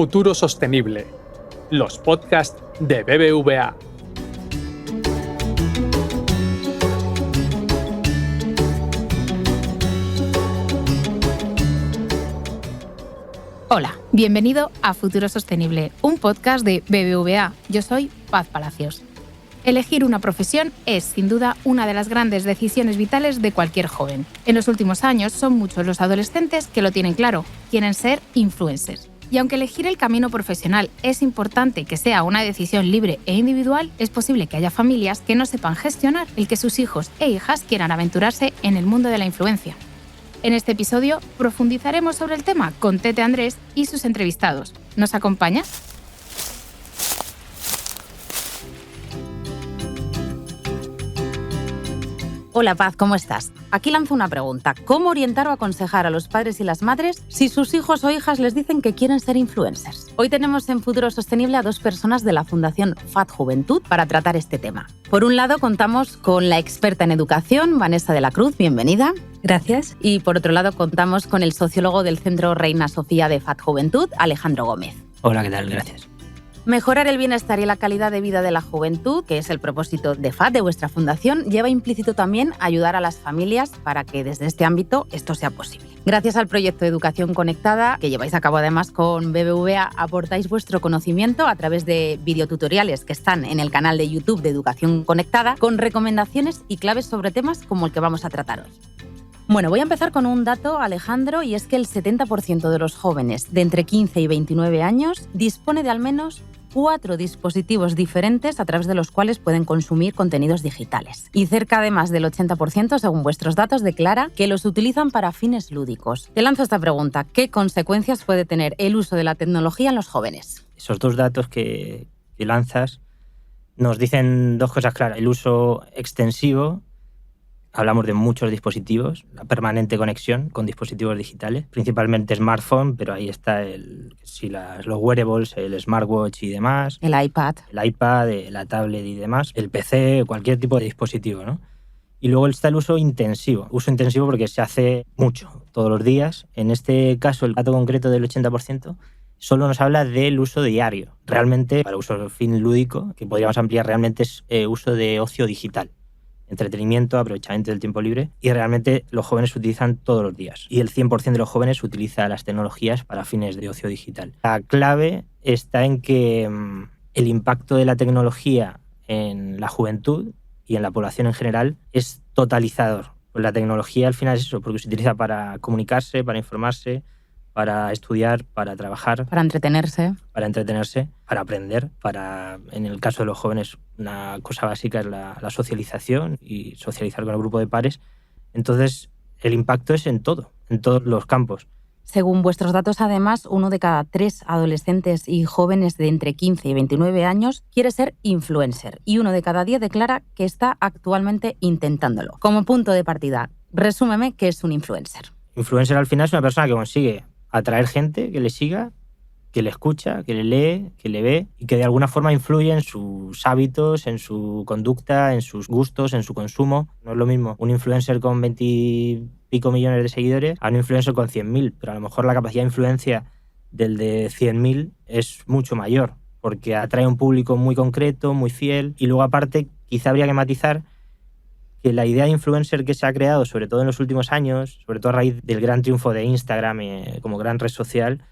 Futuro Sostenible, los podcasts de BBVA. Hola, bienvenido a Futuro Sostenible, un podcast de BBVA. Yo soy Paz Palacios. Elegir una profesión es, sin duda, una de las grandes decisiones vitales de cualquier joven. En los últimos años son muchos los adolescentes que lo tienen claro, quieren ser influencers. Y aunque elegir el camino profesional es importante que sea una decisión libre e individual, es posible que haya familias que no sepan gestionar el que sus hijos e hijas quieran aventurarse en el mundo de la influencia. En este episodio profundizaremos sobre el tema con Tete Andrés y sus entrevistados. ¿Nos acompaña? Hola Paz, ¿cómo estás? Aquí lanzo una pregunta. ¿Cómo orientar o aconsejar a los padres y las madres si sus hijos o hijas les dicen que quieren ser influencers? Hoy tenemos en Futuro Sostenible a dos personas de la Fundación FAD Juventud para tratar este tema. Por un lado, contamos con la experta en educación, Vanessa de la Cruz, bienvenida. Gracias. Y por otro lado, contamos con el sociólogo del Centro Reina Sofía de FAD Juventud, Alejandro Gómez. Hola, ¿qué tal? Gracias. Mejorar el bienestar y la calidad de vida de la juventud, que es el propósito de FAD, de vuestra fundación, lleva implícito también ayudar a las familias para que desde este ámbito esto sea posible. Gracias al proyecto Educación Conectada, que lleváis a cabo además con BBVA, aportáis vuestro conocimiento a través de videotutoriales que están en el canal de YouTube de Educación Conectada, con recomendaciones y claves sobre temas como el que vamos a tratar hoy. Bueno, voy a empezar con un dato, Alejandro, y es que el 70% de los jóvenes de entre 15 y 29 años dispone de al menos 4 dispositivos diferentes a través de los cuales pueden consumir contenidos digitales. Y cerca de más del 80%, según vuestros datos, declara que los utilizan para fines lúdicos. Te lanzo esta pregunta. ¿Qué consecuencias puede tener el uso de la tecnología en los jóvenes? Esos dos datos que lanzas nos dicen dos cosas claras. El uso extensivo. Hablamos de muchos dispositivos, la conexión con dispositivos digitales, principalmente smartphone, pero ahí está los wearables, el smartwatch y demás. El iPad, la tablet y demás, el PC, cualquier tipo de dispositivo, ¿no? Y luego está el uso intensivo porque se hace mucho, todos los días. En este caso, el dato concreto del 80% solo nos habla del uso diario. Realmente, para uso fin lúdico, que podríamos ampliar realmente, es uso de ocio digital. Entretenimiento, aprovechamiento del tiempo libre, y realmente los jóvenes utilizan todos los días. Y el 100% de los jóvenes utiliza las tecnologías para fines de ocio digital. La clave está en que el impacto de la tecnología en la juventud y en la población en general es totalizador. Pues la tecnología al final es eso, porque se utiliza para comunicarse, para informarse, para estudiar, para trabajar. Para entretenerse, para aprender, en el caso de los jóvenes, una cosa básica es la socialización y socializar con el grupo de pares. Entonces, el impacto es en todos los campos. Según vuestros datos, además, 1 de cada 3 adolescentes y jóvenes de entre 15 y 29 años quiere ser influencer y 1 de cada 10 declara que está actualmente intentándolo. Como punto de partida, resúmeme qué es un influencer. Influencer al final es una persona que consigue atraer gente que le siga, que le escucha, que le lee, que le ve y que de alguna forma influye en sus hábitos, en su conducta, en sus gustos, en su consumo. No es lo mismo un influencer con 20 y pico millones de seguidores a un influencer con 100.000, pero a lo mejor la capacidad de influencia del de 100.000 es mucho mayor porque atrae a un público muy concreto, muy fiel. Y luego aparte quizá habría que matizar que la idea de influencer que se ha creado, sobre todo en los últimos años, sobre todo a raíz del gran triunfo de Instagram como gran red social,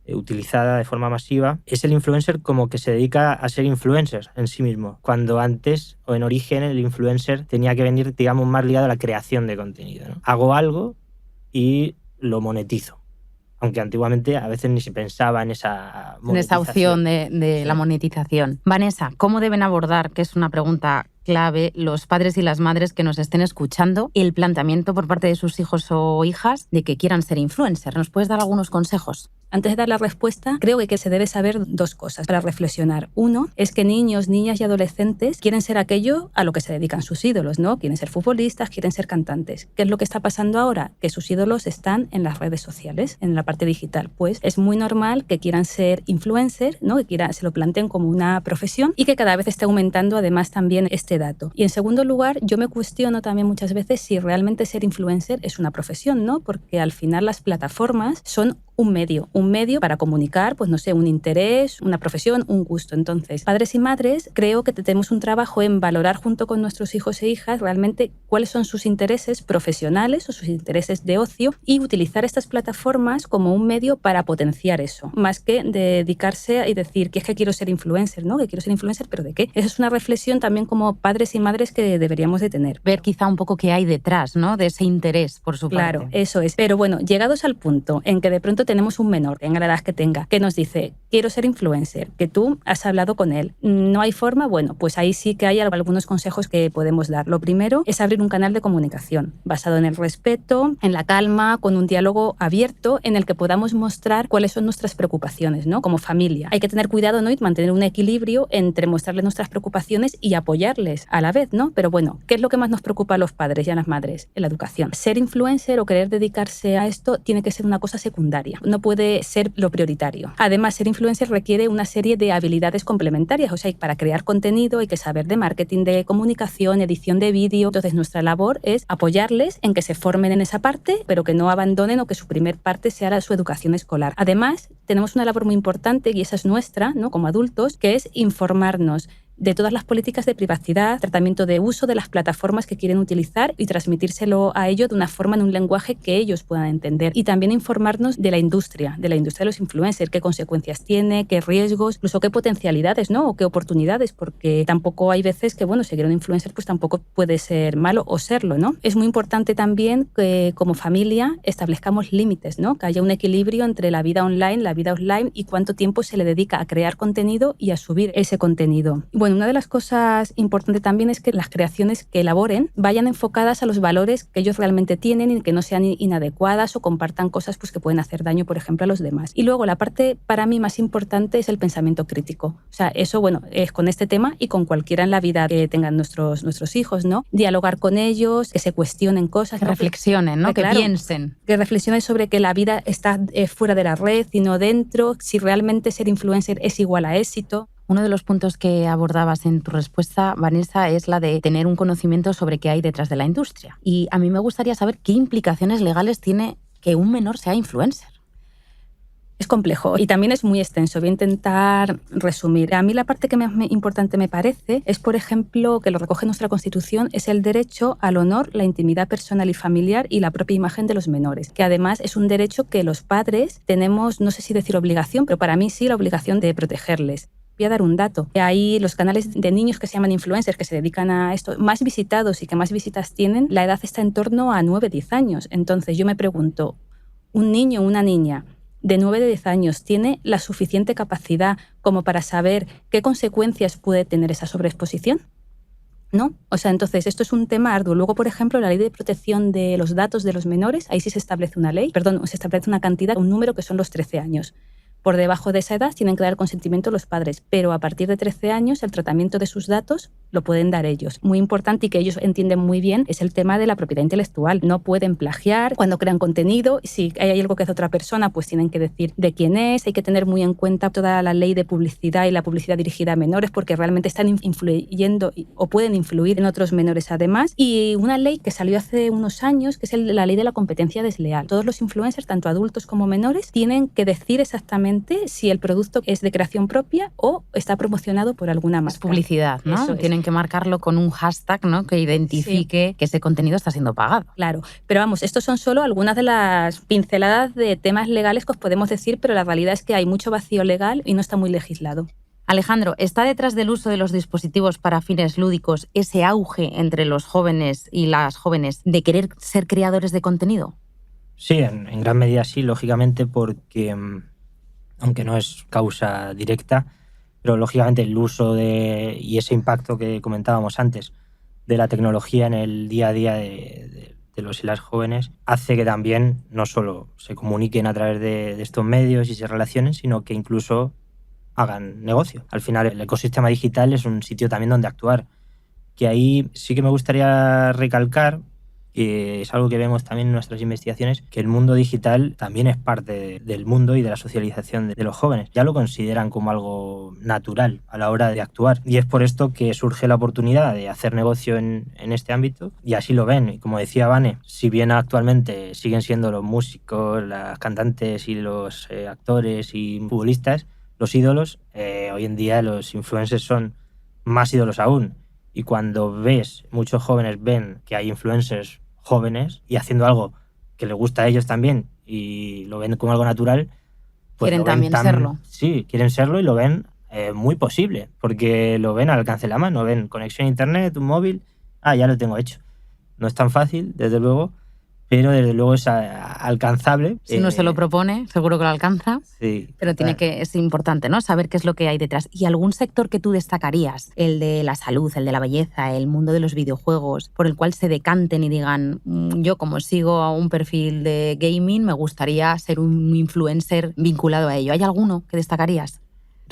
utilizada de forma masiva, es el influencer como que se dedica a ser influencer en sí mismo, cuando antes o en origen el influencer tenía que venir, digamos, más ligado a la creación de contenido, ¿no? Hago algo y lo monetizo. Aunque antiguamente a veces ni se pensaba en esa monetización. En esa opción de la monetización. Vanessa, ¿cómo deben abordar, que es una pregunta clave, los padres y las madres que nos estén escuchando, el planteamiento por parte de sus hijos o hijas de que quieran ser influencer? ¿Nos puedes dar algunos consejos? Antes de dar la respuesta, creo que se debe saber 2 cosas para reflexionar. Uno, es que niños, niñas y adolescentes quieren ser aquello a lo que se dedican sus ídolos, ¿no? Quieren ser futbolistas, quieren ser cantantes. ¿Qué es lo que está pasando ahora? Que sus ídolos están en las redes sociales, en la parte digital. Pues es muy normal que quieran ser influencer, ¿no? Que se lo planteen como una profesión y que cada vez esté aumentando además también este dato. Y en segundo lugar, yo me cuestiono también muchas veces si realmente ser influencer es una profesión, ¿no? Porque al final las plataformas son un medio para comunicar, pues no sé, un interés, una profesión, un gusto. Entonces, padres y madres, creo que tenemos un trabajo en valorar junto con nuestros hijos e hijas realmente cuáles son sus intereses profesionales o sus intereses de ocio y utilizar estas plataformas como un medio para potenciar eso, más que dedicarse y decir que es que quiero ser influencer, ¿no? Que quiero ser influencer, ¿pero de qué? Esa es una reflexión también como padres y madres que deberíamos de tener. Ver quizá un poco qué hay detrás, ¿no? De ese interés por su parte. Claro, eso es. Pero bueno, llegados al punto en que de pronto tenemos un menor, tenga la edad que tenga, que nos dice, quiero ser influencer, que tú has hablado con él, no hay forma, bueno, pues ahí sí que hay algunos consejos que podemos dar. Lo primero es abrir un canal de comunicación basado en el respeto, en la calma, con un diálogo abierto en el que podamos mostrar cuáles son nuestras preocupaciones, ¿no? Como familia. Hay que tener cuidado, ¿no? Y mantener un equilibrio entre mostrarles nuestras preocupaciones y apoyarles a la vez, ¿no? Pero bueno, ¿qué es lo que más nos preocupa a los padres y a las madres? En la educación. Ser influencer o querer dedicarse a esto tiene que ser una cosa secundaria. No puede ser lo prioritario. Además, ser influencer requiere una serie de habilidades complementarias. O sea, para crear contenido hay que saber de marketing, de comunicación, edición de vídeo. Entonces, nuestra labor es apoyarles en que se formen en esa parte, pero que no abandonen o que su primer parte sea su educación escolar. Además, tenemos una labor muy importante, y esa es nuestra, ¿no? Como adultos, que es informarnos de todas las políticas de privacidad, tratamiento de uso de las plataformas que quieren utilizar y transmitírselo a ellos de una forma, en un lenguaje que ellos puedan entender. Y también informarnos de la industria de los influencers, qué consecuencias tiene, qué riesgos, incluso qué potencialidades, ¿no? O qué oportunidades, porque tampoco hay veces que, bueno, seguir a un influencer pues tampoco puede ser malo o serlo, ¿no? Es muy importante también que como familia establezcamos límites, ¿no? Que haya un equilibrio entre la vida online, la vida offline y cuánto tiempo se le dedica a crear contenido y a subir ese contenido. Bueno, una de las cosas importantes también es que las creaciones que elaboren vayan enfocadas a los valores que ellos realmente tienen y que no sean inadecuadas o compartan cosas pues, que pueden hacer daño, por ejemplo, a los demás. Y luego la parte para mí más importante es el pensamiento crítico. O sea, eso, bueno, es con este tema y con cualquiera en la vida que tengan nuestros hijos, ¿no? Dialogar con ellos, que se cuestionen cosas. Que reflexionen, ¿no? Que claro, piensen. Que reflexionen sobre que la vida está fuera de la red y no dentro, si realmente ser influencer es igual a éxito. Uno de los puntos que abordabas en tu respuesta, Vanessa, es la de tener un conocimiento sobre qué hay detrás de la industria. Y a mí me gustaría saber qué implicaciones legales tiene que un menor sea influencer. Es complejo y también es muy extenso. Voy a intentar resumir. A mí la parte que más importante me parece es, por ejemplo, que lo recoge nuestra Constitución, es el derecho al honor, la intimidad personal y familiar y la propia imagen de los menores, que además es un derecho que los padres tenemos, no sé si decir obligación, pero para mí sí la obligación de protegerles. Voy a dar un dato. Hay los canales de niños que se llaman influencers, que se dedican a esto, más visitados y que más visitas tienen, la edad está en torno a 9-10 años. Entonces yo me pregunto, ¿un niño o una niña de 9-10 años tiene la suficiente capacidad como para saber qué consecuencias puede tener esa sobreexposición? ¿No? O sea, entonces esto es un tema arduo. Luego, por ejemplo, la ley de protección de los datos de los menores, ahí sí se establece una ley, se establece una cantidad, un número que son los 13 años. Por debajo de esa edad tienen que dar consentimiento los padres, pero a partir de 13 años el tratamiento de sus datos lo pueden dar ellos. Muy importante y que ellos entienden muy bien es el tema de la propiedad intelectual. No pueden plagiar cuando crean contenido. Si hay algo que hace otra persona, pues tienen que decir de quién es. Hay que tener muy en cuenta toda la ley de publicidad y la publicidad dirigida a menores porque realmente están influyendo o pueden influir en otros menores además. Y una ley que salió hace unos años, que es la ley de la competencia desleal. Todos los influencers, tanto adultos como menores, tienen que decir exactamente si el producto es de creación propia o está promocionado por alguna marca. Es publicidad, ¿no? Eso es. Tienen que marcarlo con un hashtag, ¿no? Que identifique que ese contenido está siendo pagado. Claro, pero vamos, estos son solo algunas de las pinceladas de temas legales que os podemos decir, pero la realidad es que hay mucho vacío legal y no está muy legislado. Alejandro, ¿está detrás del uso de los dispositivos para fines lúdicos ese auge entre los jóvenes y las jóvenes de querer ser creadores de contenido? Sí, en gran medida sí, lógicamente, porque aunque no es causa directa, pero lógicamente el uso y ese impacto que comentábamos antes de la tecnología en el día a día de los y las jóvenes hace que también no solo se comuniquen a través de estos medios y se relacionen, sino que incluso hagan negocio. Al final el ecosistema digital es un sitio también donde actuar, que ahí sí que me gustaría recalcar que es algo que vemos también en nuestras investigaciones, que el mundo digital también es parte del mundo y de la socialización de los jóvenes. Ya lo consideran como algo natural a la hora de actuar. Y es por esto que surge la oportunidad de hacer negocio en este ámbito, y así lo ven. Y como decía Vane, si bien actualmente siguen siendo los músicos, las cantantes y los actores y futbolistas los ídolos, hoy en día los influencers son más ídolos aún. Y cuando muchos jóvenes ven que hay influencers jóvenes y haciendo algo que les gusta a ellos también y lo ven como algo natural, pues quieren también serlo. Sí, quieren serlo y lo ven muy posible, porque lo ven al alcance de la mano, ven conexión a internet, un móvil, ya lo tengo hecho. No es tan fácil, desde luego, pero desde luego es alcanzable. Si uno se lo propone, seguro que lo alcanza. Sí. Pero es importante, ¿no? Saber qué es lo que hay detrás. ¿Y algún sector que tú destacarías? El de la salud, el de la belleza, el mundo de los videojuegos, por el cual se decanten y digan, yo como sigo a un perfil de gaming, me gustaría ser un influencer vinculado a ello. ¿Hay alguno que destacarías?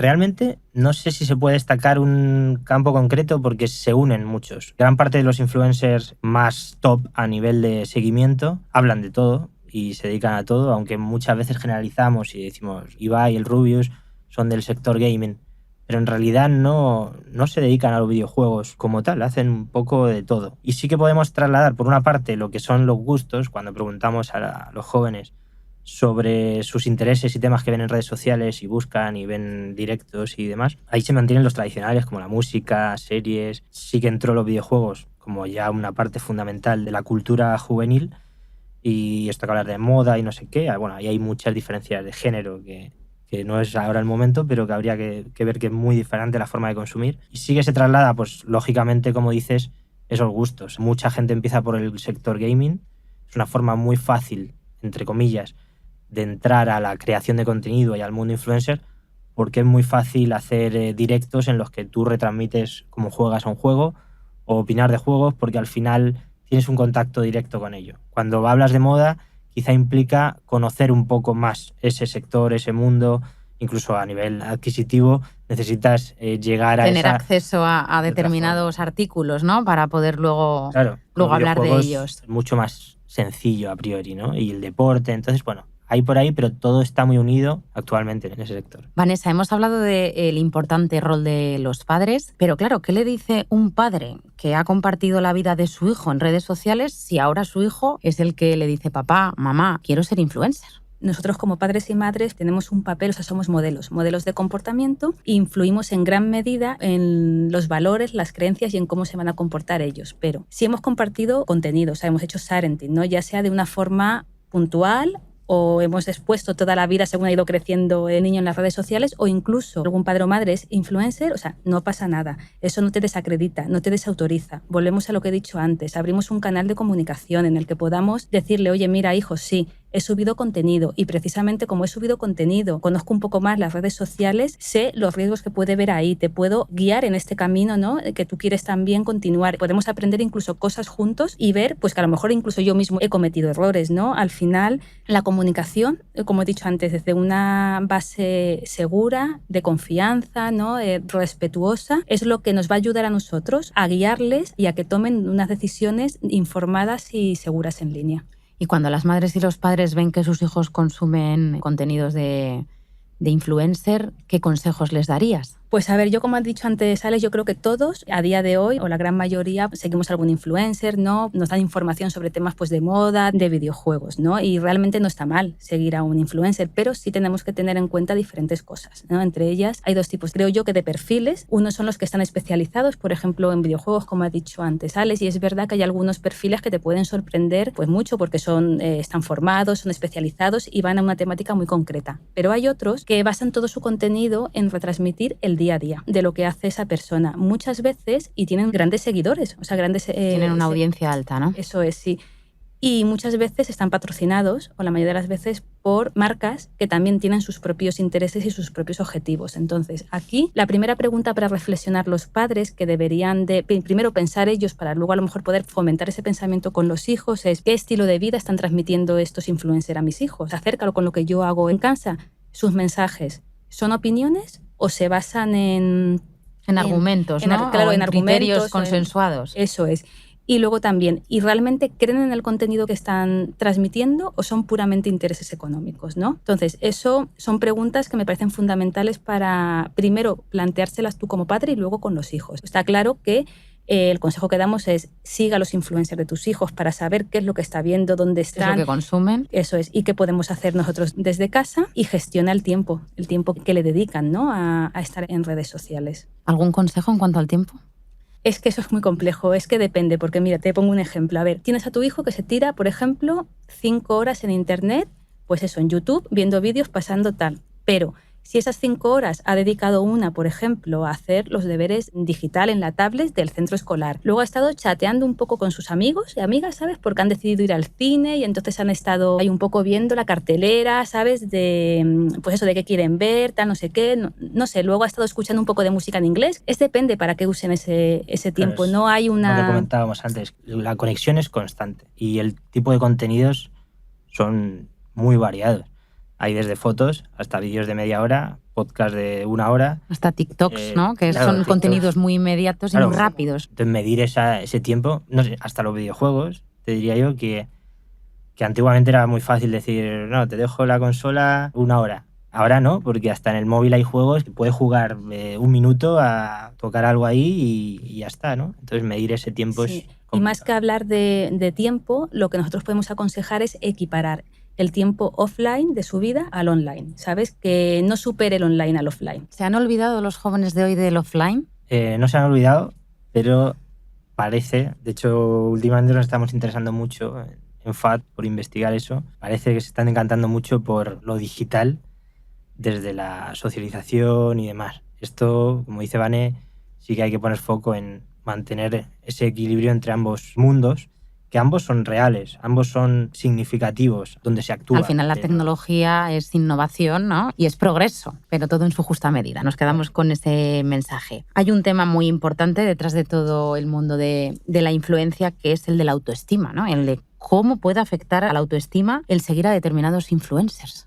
Realmente no sé si se puede destacar un campo concreto porque se unen muchos. Gran parte de los influencers más top a nivel de seguimiento hablan de todo y se dedican a todo, aunque muchas veces generalizamos y decimos Ibai y el Rubius son del sector gaming, pero en realidad no se dedican a los videojuegos como tal, hacen un poco de todo. Y sí que podemos trasladar por una parte lo que son los gustos cuando preguntamos a los jóvenes sobre sus intereses y temas que ven en redes sociales y buscan y ven directos y demás. Ahí se mantienen los tradicionales como la música, series. Sí que entró los videojuegos como ya una parte fundamental de la cultura juvenil, y esto que hablar de moda y no sé qué. Bueno, ahí hay muchas diferencias de género que no es ahora el momento, pero que habría que ver que es muy diferente la forma de consumir. Y sí que se traslada, pues lógicamente, como dices, esos gustos. Mucha gente empieza por el sector gaming. Es una forma muy fácil, entre comillas, de entrar a la creación de contenido y al mundo influencer, porque es muy fácil hacer directos en los que tú retransmites cómo juegas a un juego o opinar de juegos, porque al final tienes un contacto directo con ello. Cuando hablas de moda, quizá implica conocer un poco más ese sector, ese mundo, incluso a nivel adquisitivo necesitas llegar a tener acceso a determinados artículos, ¿no? Para poder luego hablar de ellos. Es mucho más sencillo a priori, ¿no? Y el deporte, entonces, bueno, hay por ahí, pero todo está muy unido actualmente en ese sector. Vanessa, hemos hablado del importante rol de los padres, pero claro, ¿qué le dice un padre que ha compartido la vida de su hijo en redes sociales si ahora su hijo es el que le dice, papá, mamá, quiero ser influencer? Nosotros como padres y madres tenemos un papel, o sea, somos modelos de comportamiento e influimos en gran medida en los valores, las creencias y en cómo se van a comportar ellos. Pero si hemos compartido contenido, o sea, hemos hecho sharing, ¿no? Ya sea de una forma puntual o hemos expuesto toda la vida según ha ido creciendo el niño en las redes sociales, o incluso algún padre o madre es influencer, o sea, no pasa nada. Eso no te desacredita, no te desautoriza. Volvemos a lo que he dicho antes, abrimos un canal de comunicación en el que podamos decirle, oye, mira, hijo, sí, he subido contenido y precisamente como he subido contenido, conozco un poco más las redes sociales, sé los riesgos que puede haber ahí, te puedo guiar en este camino, ¿no? Que tú quieres también continuar. Podemos aprender incluso cosas juntos y ver, pues que a lo mejor incluso yo mismo he cometido errores, ¿no? Al final, la comunicación, como he dicho antes, desde una base segura, de confianza, ¿no? Respetuosa, es lo que nos va a ayudar a nosotros a guiarles y a que tomen unas decisiones informadas y seguras en línea. Y cuando las madres y los padres ven que sus hijos consumen contenidos de influencer, ¿qué consejos les darías? Pues a ver, yo como has dicho antes, Alex, yo creo que todos a día de hoy, o la gran mayoría, seguimos a algún influencer, ¿no? Nos dan información sobre temas pues, de moda, de videojuegos, ¿no? Y realmente no está mal seguir a un influencer, pero sí tenemos que tener en cuenta diferentes cosas, ¿no? Entre ellas hay dos tipos, creo yo, que de perfiles. Unos son los que están especializados, por ejemplo, en videojuegos, como ha dicho antes Alex, y es verdad que hay algunos perfiles que te pueden sorprender pues mucho porque están formados, son especializados y van a una temática muy concreta. Pero hay otros que basan todo su contenido en retransmitir el día a día de lo que hace esa persona muchas veces y tienen grandes seguidores, o sea, tienen una audiencia alta, ¿no? Eso es, sí. Y muchas veces están patrocinados, o la mayoría de las veces, por marcas que también tienen sus propios intereses y sus propios objetivos. Entonces, aquí la primera pregunta para reflexionar los padres, que deberían de primero pensar ellos para luego a lo mejor poder fomentar ese pensamiento con los hijos, es ¿qué estilo de vida están transmitiendo estos influencers a mis hijos? Acércalo con lo que yo hago en casa. ¿Sus mensajes son opiniones o se basan en argumentos, ¿no? Claro, en criterios argumentos, consensuados. Eso es. Y luego también, ¿y realmente creen en el contenido que están transmitiendo o son puramente intereses económicos, ¿no? Entonces, eso son preguntas que me parecen fundamentales para, primero, planteárselas tú como padre y luego con los hijos. Está claro que el consejo que damos es siga a los influencers de tus hijos para saber qué es lo que está viendo, dónde están. ¿Qué es lo que consumen? Eso es, y qué podemos hacer nosotros desde casa y gestiona el tiempo que le dedican, ¿no? a estar en redes sociales. ¿Algún consejo en cuanto al tiempo? Es que eso es muy complejo, es que depende, porque mira, te pongo un ejemplo. A ver, tienes a tu hijo que se tira, por ejemplo, 5 horas en internet, pues eso, en YouTube, viendo vídeos, pasando tal. Pero si esas 5 horas ha dedicado una, por ejemplo, a hacer los deberes digital en la tablet del centro escolar, luego ha estado chateando un poco con sus amigos y amigas, ¿sabes? Porque han decidido ir al cine y entonces han estado ahí un poco viendo la cartelera, ¿sabes? Pues eso, de qué quieren ver, tal, no sé qué, no sé, luego ha estado escuchando un poco de música en inglés. Depende para qué usen ese tiempo, Claro, no hay una... Lo que comentábamos antes, la conexión es constante y el tipo de contenidos son muy variados. Hay desde fotos hasta vídeos de media hora, podcast de 1 hora. Hasta TikToks, ¿no? Que claro, son TikToks. Contenidos muy inmediatos y muy rápidos. Entonces, medir ese tiempo, no sé, hasta los videojuegos, te diría yo que antiguamente era muy fácil decir, no, te dejo la consola 1 hora. Ahora no, porque hasta en el móvil hay juegos que puedes jugar 1 minuto a tocar algo ahí y ya está, ¿no? Entonces, medir ese tiempo Sí. es complicado. Y más que hablar de tiempo, lo que nosotros podemos aconsejar es equiparar el tiempo offline de su vida al online, ¿sabes? Que no supere el online al offline. ¿Se han olvidado los jóvenes de hoy del offline? No se han olvidado, pero parece, de hecho, últimamente nos estamos interesando mucho en FAD por investigar eso. Parece que se están encantando mucho por lo digital desde la socialización y demás. Esto, como dice Vane, sí que hay que poner foco en mantener ese equilibrio entre ambos mundos, que ambos son reales, ambos son significativos, donde se actúa. Al final la tecnología es innovación, ¿no? Y es progreso, pero todo en su justa medida. Nos quedamos con ese mensaje. Hay un tema muy importante detrás de todo el mundo de la influencia, que es el de la autoestima, ¿no? El de cómo puede afectar a la autoestima el seguir a determinados influencers.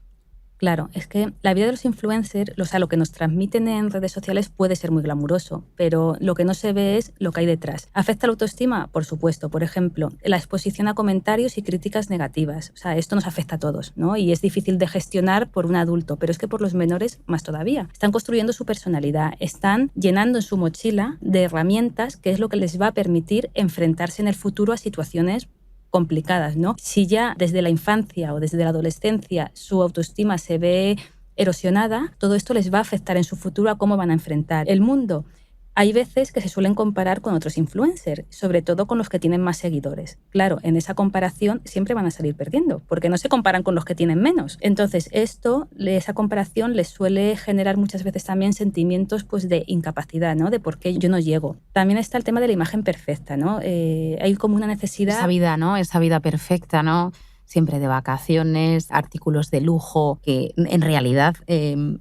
Claro, es que la vida de los influencers, o sea, lo que nos transmiten en redes sociales puede ser muy glamuroso, pero lo que no se ve es lo que hay detrás. ¿Afecta la autoestima? Por supuesto. Por ejemplo, la exposición a comentarios y críticas negativas. O sea, esto nos afecta a todos, ¿no? Y es difícil de gestionar por un adulto, pero es que por los menores más todavía. Están construyendo su personalidad, están llenando en su mochila de herramientas que es lo que les va a permitir enfrentarse en el futuro a situaciones complicadas, ¿no? Si ya desde la infancia o desde la adolescencia su autoestima se ve erosionada, todo esto les va a afectar en su futuro a cómo van a enfrentar el mundo. Hay veces que se suelen comparar con otros influencers, sobre todo con los que tienen más seguidores. Claro, en esa comparación siempre van a salir perdiendo, porque no se comparan con los que tienen menos. Entonces, esa comparación les suele generar muchas veces también sentimientos pues, de incapacidad, ¿no? De por qué yo no llego. También está el tema de la imagen perfecta, ¿no? Hay como una necesidad... Esa vida, ¿no? Esa vida perfecta, ¿no? Siempre de vacaciones, artículos de lujo, que en realidad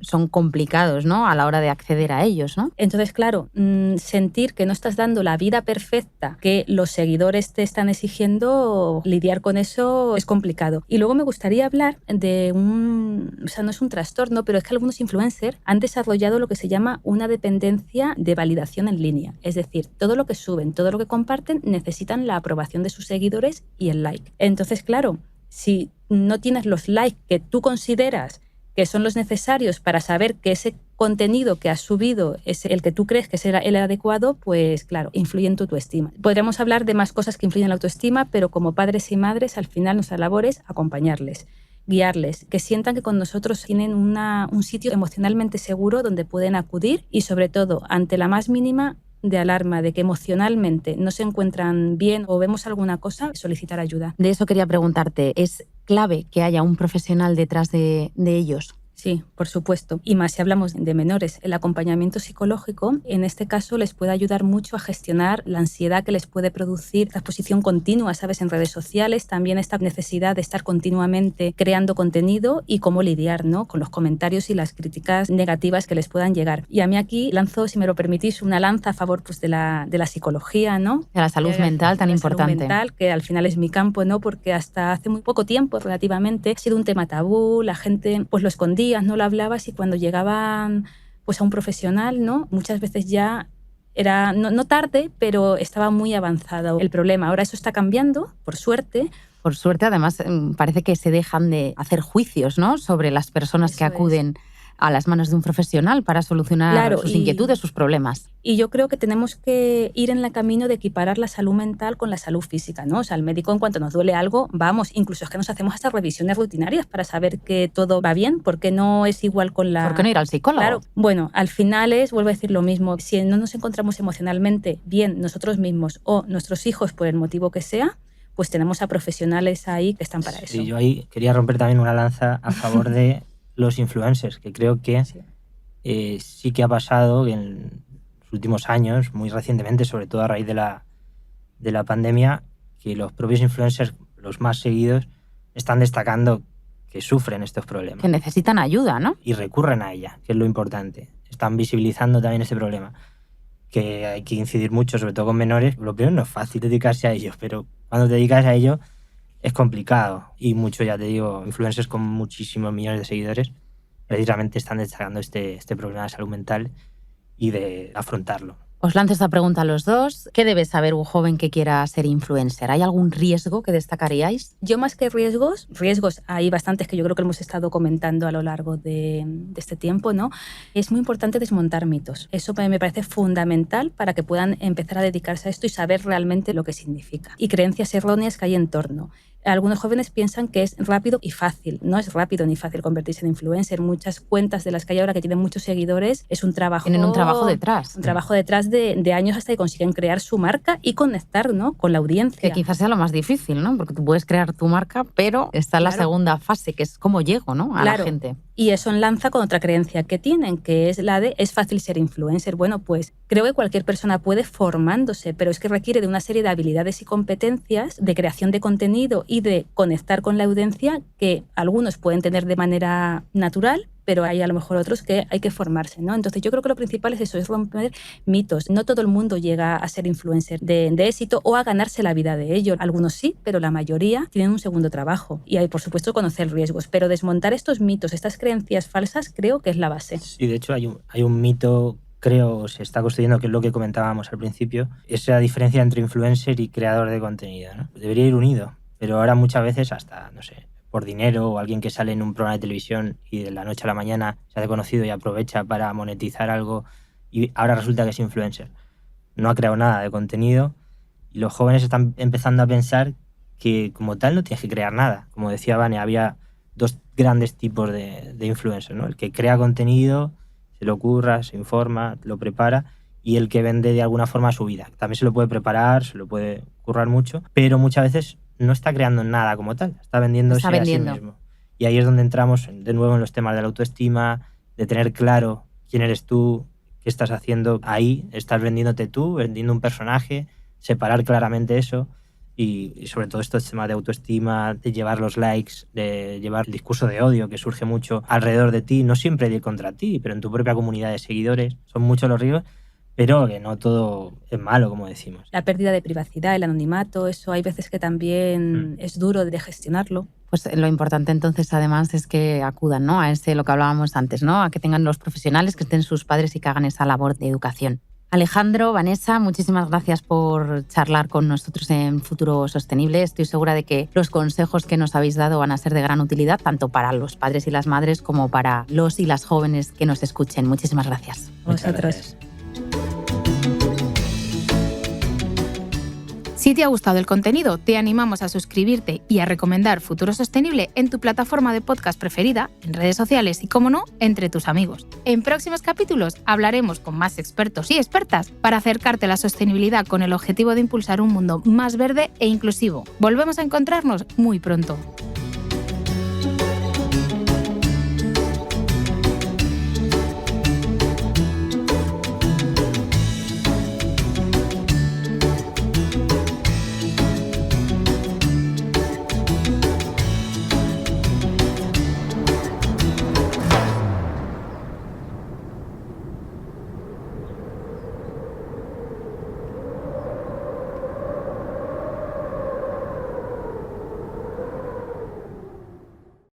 son complicados, ¿no? A la hora de acceder a ellos, ¿no? Entonces, claro, sentir que no estás dando la vida perfecta que los seguidores te están exigiendo, lidiar con eso es complicado. Y luego me gustaría hablar de o sea, no es un trastorno, pero es que algunos influencers han desarrollado lo que se llama una dependencia de validación en línea. Es decir, todo lo que suben, todo lo que comparten, necesitan la aprobación de sus seguidores y el like. Entonces, claro, si no tienes los likes que tú consideras que son los necesarios para saber que ese contenido que has subido es el que tú crees que será el adecuado, pues claro, influye en tu autoestima. Podríamos hablar de más cosas que influyen en la autoestima, pero como padres y madres, al final nuestra labor es acompañarles, guiarles, que sientan que con nosotros tienen un sitio emocionalmente seguro donde pueden acudir y sobre todo, ante la más mínima de alarma de que emocionalmente no se encuentran bien o vemos alguna cosa, solicitar ayuda. De eso quería preguntarte, ¿es clave que haya un profesional detrás de ellos? Sí, por supuesto. Y más si hablamos de menores, el acompañamiento psicológico en este caso les puede ayudar mucho a gestionar la ansiedad que les puede producir la exposición continua, ¿sabes? En redes sociales, también esta necesidad de estar continuamente creando contenido y cómo lidiar, ¿no? Con los comentarios y las críticas negativas que les puedan llegar. Y a mí aquí lanzo, si me lo permitís, una lanza a favor pues, de la psicología, ¿no? De la salud mental tan importante. Salud mental, que al final es mi campo, ¿no? Porque hasta hace muy poco tiempo, relativamente, ha sido un tema tabú, la gente pues lo escondía, no lo hablabas y cuando llegaban pues a un profesional, ¿no? Muchas veces ya Era no tarde, pero estaba muy avanzado el problema. Ahora eso está cambiando, por suerte. Por suerte, además, parece que se dejan de hacer juicios, ¿no?, sobre las personas que acuden a las manos de un profesional para solucionar sus inquietudes, sus problemas. Y yo creo que tenemos que ir en el camino de equiparar la salud mental con la salud física, ¿no? O sea, el médico, en cuanto nos duele algo, vamos, incluso es que nos hacemos hasta revisiones rutinarias para saber que todo va bien, porque no es igual con la... ¿Por qué no ir al psicólogo? Claro. Bueno, al final vuelvo a decir lo mismo, si no nos encontramos emocionalmente bien nosotros mismos o nuestros hijos por el motivo que sea, pues tenemos a profesionales ahí que están para eso. Sí, yo ahí quería romper también una lanza a favor de los influencers, que creo que sí que ha pasado que en los últimos años, muy recientemente, sobre todo a raíz de la pandemia, que los propios influencers, los más seguidos, están destacando que sufren estos problemas. Que necesitan ayuda, ¿no? Y recurren a ella, que es lo importante. Están visibilizando también este problema, que hay que incidir mucho, sobre todo con menores. Lo primero, no es fácil dedicarse a ellos, pero cuando te dedicas a ello es complicado. Y muchos, ya te digo, influencers con muchísimos millones de seguidores precisamente están destacando este problema de salud mental y de afrontarlo. Os lanzo esta pregunta a los dos. ¿Qué debe saber un joven que quiera ser influencer? ¿Hay algún riesgo que destacaríais? Yo más que riesgos hay bastantes que yo creo que hemos estado comentando a lo largo de este tiempo, ¿no? Es muy importante desmontar mitos. Eso me parece fundamental para que puedan empezar a dedicarse a esto y saber realmente lo que significa. Y creencias erróneas que hay en torno. Algunos jóvenes piensan que es rápido y fácil. No es rápido ni fácil convertirse en influencer. Muchas cuentas de las que hay ahora que tienen muchos seguidores es un trabajo... Tienen un trabajo detrás. Un trabajo detrás de años hasta que consiguen crear su marca y conectar, ¿no?, con la audiencia. Que quizás sea lo más difícil, ¿no? Porque tú puedes crear tu marca, pero está la segunda fase, que es cómo llego, ¿no?, a la gente. Y eso enlaza con otra creencia que tienen, que es la de es fácil ser influencer. Bueno, pues creo que cualquier persona puede formándose, pero es que requiere de una serie de habilidades y competencias de creación de contenido y de conectar con la audiencia que algunos pueden tener de manera natural, pero hay a lo mejor otros que hay que formarse, ¿no? Entonces yo creo que lo principal es eso, es romper mitos. No todo el mundo llega a ser influencer de éxito o a ganarse la vida de ello. Algunos sí, pero la mayoría tienen un segundo trabajo. Y hay, por supuesto, conocer riesgos. Pero desmontar estos mitos, estas creencias falsas, creo que es la base. Sí, de hecho hay un mito, creo, se está construyendo, que es lo que comentábamos al principio, esa diferencia entre influencer y creador de contenido, ¿no? Debería ir unido, pero ahora muchas veces hasta, no sé, por dinero o alguien que sale en un programa de televisión y de la noche a la mañana se hace conocido y aprovecha para monetizar algo y ahora resulta que es influencer. No ha creado nada de contenido y los jóvenes están empezando a pensar que como tal no tienes que crear nada. Como decía Vane, había dos grandes tipos de influencer, ¿no? El que crea contenido, se lo curra, se informa, lo prepara, y el que vende de alguna forma su vida. También se lo puede preparar, se lo puede currar mucho, pero muchas veces no está creando nada como tal, está vendiéndose a sí mismo. Y ahí es donde entramos de nuevo en los temas de la autoestima, de tener claro quién eres tú, qué estás haciendo ahí, estás vendiéndote tú, vendiendo un personaje, separar claramente eso y sobre todo estos temas de autoestima, de llevar los likes, de llevar el discurso de odio que surge mucho alrededor de ti, no siempre de contra ti, pero en tu propia comunidad de seguidores, son muchos los riesgos. Pero que no todo es malo, como decimos. La pérdida de privacidad, el anonimato, eso hay veces que también es duro de gestionarlo. Pues lo importante entonces además es que acudan, ¿no?, a lo que hablábamos antes, ¿no?, a que tengan los profesionales, que estén sus padres y que hagan esa labor de educación. Alejandro, Vanessa, muchísimas gracias por charlar con nosotros en Futuro Sostenible. Estoy segura de que los consejos que nos habéis dado van a ser de gran utilidad, tanto para los padres y las madres como para los y las jóvenes que nos escuchen. Muchísimas gracias. Vosotros. Si te ha gustado el contenido, te animamos a suscribirte y a recomendar Futuro Sostenible en tu plataforma de podcast preferida, en redes sociales y, como no, entre tus amigos. En próximos capítulos hablaremos con más expertos y expertas para acercarte a la sostenibilidad con el objetivo de impulsar un mundo más verde e inclusivo. Volvemos a encontrarnos muy pronto.